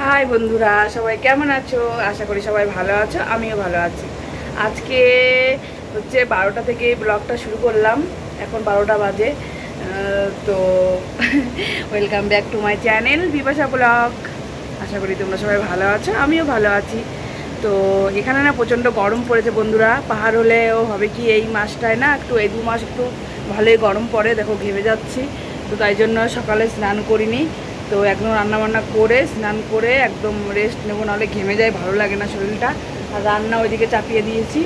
High বন্ধুরা, সবাই কেমন আছো? আশা করি সবাই ভালো আছো, আমিও ভালো আছি। আজকে হচ্ছে 12টা থেকে ব্লগটা শুরু করলাম, এখন 12টা বাজে। তো welcome back to my channel Bipasha blog. আশা করি তোমরা সবাই ভালো আছো, আমিও ভালো আছি। তো এখানে না প্রচণ্ড গরম পড়েছে বন্ধুরা। পাহাড় হলেও হবে কি, এই মাসটায় না একটু, এই 2 মাস একটু ভালোই গরম পড়ে। দেখো ঘেমে যাচ্ছি, তো তাই জন্য সকালে স্নান করিনি। তো একদম রান্নাবান্না করে স্নান করে একদম রেস্ট নেবো, নাহলে ঘেমে যায়, ভালো লাগে না শরীরটা। আর রান্না ওইদিকে চাপিয়ে দিয়েছি।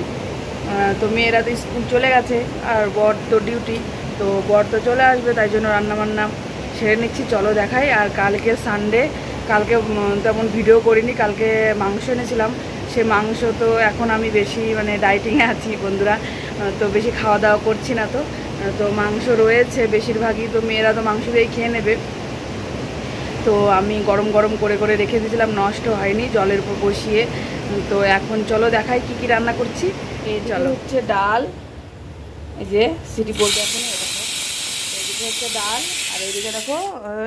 তো মেয়েরা তো স্কুল চলে গেছে, আর বর তো ডিউটি, তো বর তো চলে আসবে, তাই জন্য রান্নাবান্না সেরে নিচ্ছি। চলো দেখাই। আর কালকে সানডে, কালকে তেমন ভিডিও করিনি। কালকে মাংস এনেছিলাম, সে মাংস তো এখন আমি বেশি ডায়েটিংয়ে আছি বন্ধুরা, তো বেশি খাওয়া দাওয়া করছি না। তো মাংস রয়েছে বেশিরভাগই, তো মেয়েরা তো মাংস দিয়েই খেয়ে নেবে। তো আমি গরম গরম করে করে রেখে দিয়েছিলাম, নষ্ট হয়নি, জলের উপর বসিয়ে। তো এখন চলো দেখাই কি কি রান্না করছি। এই চলো, হচ্ছে ডাল, এই যে সিটি বলতে এখন দেখো, এইদিকে হচ্ছে ডাল, আর এইদিকে দেখো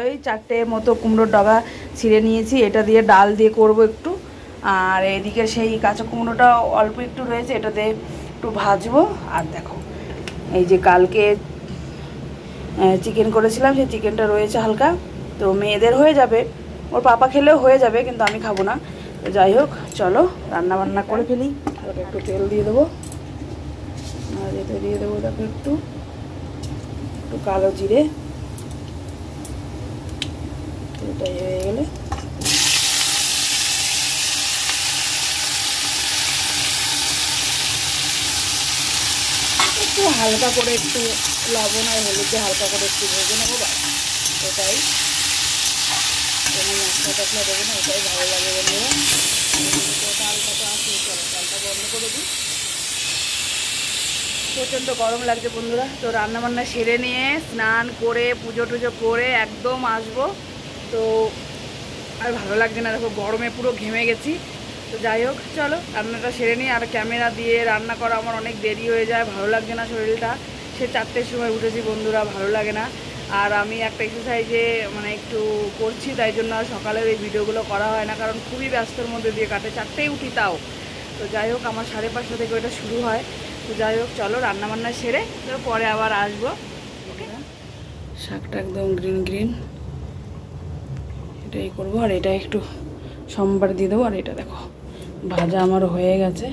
ওই 4টে মতো কুমড়োর ডগা ছিঁড়ে নিয়েছি, এটা দিয়ে ডাল দিয়ে করব একটু। আর এইদিকে সেই কাঁচা কুমড়োটা অল্প একটু রয়েছে, এটা দিয়ে একটু ভাজবো। আর দেখো এই যে কালকে চিকেন করেছিলাম, সেই চিকেনটা রয়েছে হালকা, তো মেয়েদের হয়ে যাবে, ওর পাপা খেলেও হয়ে যাবে, কিন্তু আমি খাবো না। তো যাই হোক, চলো রান্না বান্না করে ফেলি। একটু তেল দিয়ে দেবো, আর এতে দিয়ে দেবো দেখো একটু কালো জিরে। এটাই হয়ে গেলে একটু হালকা করে একটু লবণ আর হলুদ দিয়ে হালকা করে একটু ভেজে নেবো, বাস এটাই। কোনো মশলা টশলা দেবো না, এটাই ভালো লাগে বন্ধুরা। ডালটা তো আসে, চলো ডালটা বন্ধ করে দিই। প্রচণ্ড গরম লাগছে বন্ধুরা। তো রান্নাবান্না সেরে নিয়ে স্নান করে পুজো টুজো করে একদম আসবো, তো আর ভালো লাগছে না, দেখো গরমে পুরো ঘেমে গেছি। তো যাই হোক, চলো রান্নাটা সেরে নিই। আর ক্যামেরা দিয়ে রান্না করা আমার অনেক দেরি হয়ে যায়, ভালো লাগছে না শরীরটা। সে 4টের সময় উঠেছি বন্ধুরা, ভালো লাগে না। আর আমি একটা এক্সারসাইজে একটু করছি, তাই জন্য আর সকালের এই ভিডিওগুলো করা হয় না, কারণ খুবই ব্যস্তর মধ্যে দিয়ে কাটে, 4টেই উঠি তাও। তো যাই হোক, আমার 5:30 থেকে ওইটা শুরু হয়। তো যাই হোক, চলো রান্নাবান্না সেরে তো পরে আবার আসবো। ওকে, শাকটা একদম গ্রিন গ্রিন, এটাই করবো। আর এটা একটু সোমবার দিয়ে দেবো। আর এটা দেখো ভাজা আমার হয়ে গেছে।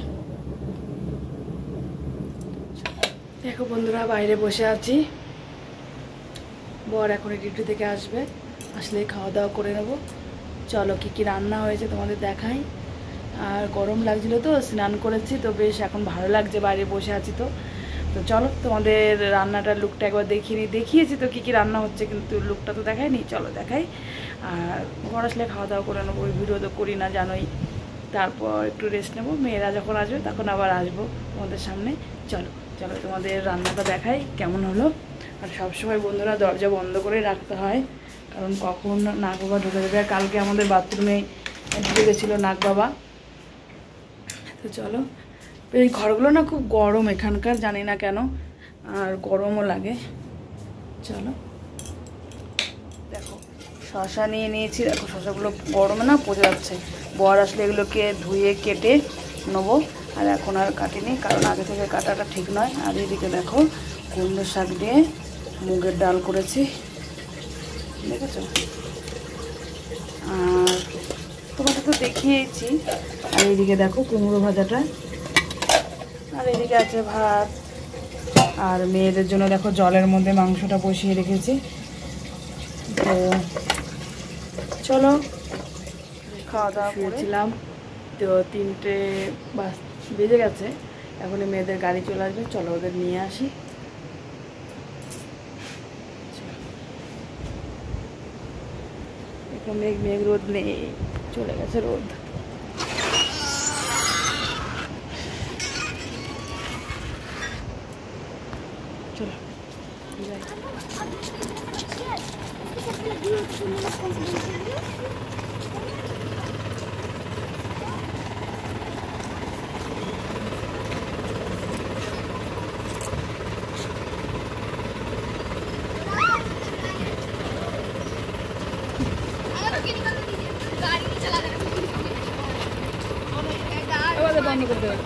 দেখো বন্ধুরা, বাইরে বসে আছি, বর এখন ডিউটি থেকে আসবে, আসলেই খাওয়া দাওয়া করে নেবো। চলো কি কি রান্না হয়েছে তোমাদের দেখাই। আর গরম লাগছিল তো স্নান করেছি, তো বেশ এখন ভালো লাগছে, বাইরে বসে আছি। তো চলো তোমাদের রান্নাটার লুকটা একবার দেখিয়েছি তো কি কি রান্না হচ্ছে, কিন্তু লুকটা তো দেখাইনি। চলো দেখাই। আর ঘর আসলে খাওয়া দাওয়া করে নেবো, ওই ভিডিও তো করি না জানোই। তারপর একটু রেস্ট নেবো, মেয়েরা যখন আসবে তখন আবার আসবো তোমাদের সামনে। চলো চলো তোমাদের রান্নাটা দেখাই কেমন হলো। আর সবসময় বন্ধুরা দরজা বন্ধ করে রাখতে হয়, কারণ কখন নাগ বাবা ঢুকে দেবে। আর কালকে আমাদের বাথরুমে ঢুকে গেছিলো নাগ বাবা। তো চলো, এই ঘরগুলো না খুব গরম এখানকার, জানি না কেন, আর গরমও লাগে। চলো দেখো, শশা নিয়ে নিয়েছি, দেখো শশাগুলো গরমে না পচে যাচ্ছে। বর আসলে এগুলোকে ধুয়ে কেটে নেবো, আর এখন আর কাটিনি, কারণ আগে থেকে কাটাটা ঠিক নয়। আর এদিকে দেখো কুমড়ো শাক দিয়ে মুগের ডাল করেছি, দেখেছো? আর তোমাদের তো দেখিয়েছি। আর এইদিকে দেখো কুমড়ো ভাজাটা, আর এদিকে আছে ভাত। আর মেয়েদের জন্য দেখো জলের মধ্যে মাংসটা বসিয়ে রেখেছি। তো চলো খাওয়া দাওয়া করেছিলাম, তো 3টে বেজে গেছে, এখন মেয়েদের গাড়ি চলে আসবে, চলো ওদের নিয়ে আসি। এখন মেঘ রোদ নেই, চলে গেছে রোদ। চলো যাই। गाड़ी नहीं चला বন্ধ করতে হবে।